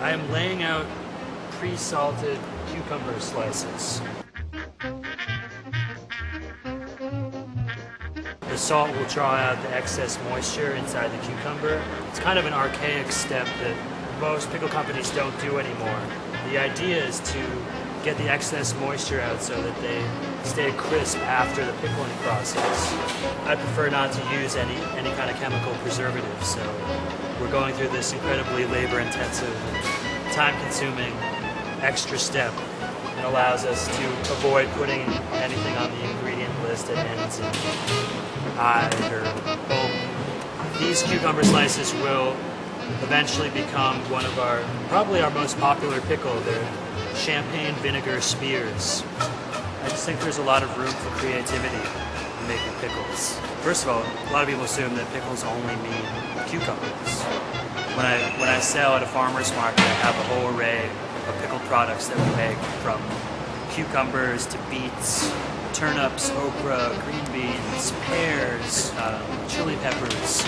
I am laying out pre-salted cucumber slices. The salt will draw out the excess moisture inside the cucumber. It's kind of an archaic step that most pickle companies don't do anymore. The idea is to get the excess moisture out so that they stay crisp after the pickling process. I prefer not to use any kind of chemical preservative, so we're going through this incredibly labor-intensive, time-consuming extra step that allows us to avoid putting anything on the ingredient list that ends in "-ide" or "-om". These cucumber slices will eventually become one of probably our most popular pickle. They're champagne vinegar spears. I just think there's a lot of room for creativity in making pickles. First of all, a lot of people assume that pickles only mean cucumbers. When I sell at a farmer's market, I have a whole array of pickle products that we make, from cucumbers to beets, turnips, okra, green beans, pears, chili peppers.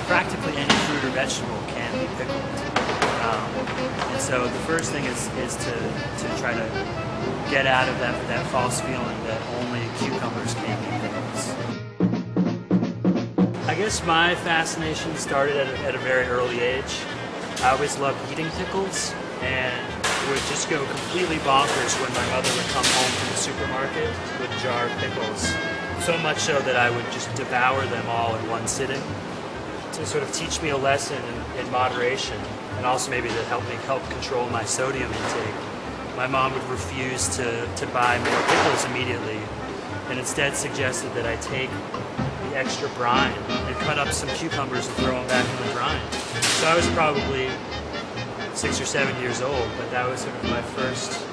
Practically any fruit or vegetable can be pickled. And so the first thing is to try to get out of that false feeling that only cucumbers can be pickles. I guess my fascination started at a very early age. I always loved eating pickles and would just go completely bonkers when my mother would come home from the supermarket with a jar of pickles. So much so that I would just devour them all in one sitting, to sort of teach me a lesson in moderation, and also maybe to help control my sodium intake. My mom would refuse to buy more pickles immediately, and instead suggested that I take the extra brine and cut up some cucumbers and throw them back in the brine. So I was probably 6 or 7 years old, but that was sort of my first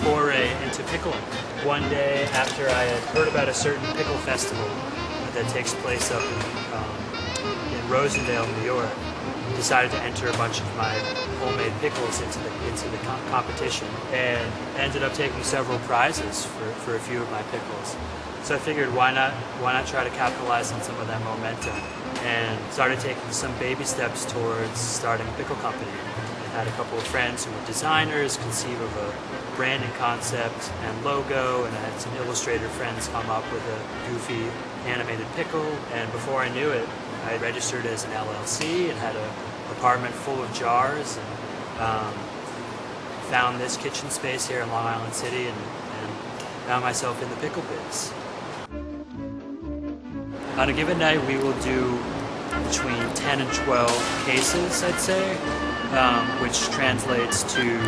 foray into pickling. One day after I had heard about a certain pickle festival that takes place up in Rosendale, New York, decided to enter a bunch of my homemade pickles into the competition, and ended up taking several prizes for a few of my pickles. So I figured, why not try to capitalize on some of that momentum, and started taking some baby steps towards starting a pickle company. I had a couple of friends who were designers conceive of a branding concept and logo, and I had some illustrator friends come up with a goofy animated pickle, and before I knew it, I had registered as an LLC and had an apartment full of jars, and found this kitchen space here in Long Island City, and found myself in the pickle biz. On a given night, we will do between 10 and 12 cases, I'd say, which translates to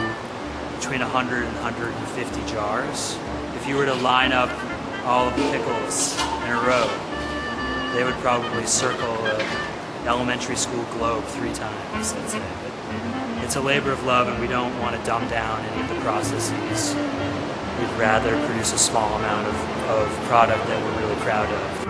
between 100 and 150 jars. If you were to line up all of the pickles in a row, they would probably circle an elementary school globe 3 times, I'd say. But it's a labor of love, and we don't want to dumb down any of the processes. We'd rather produce a small amount of product that we're really proud of.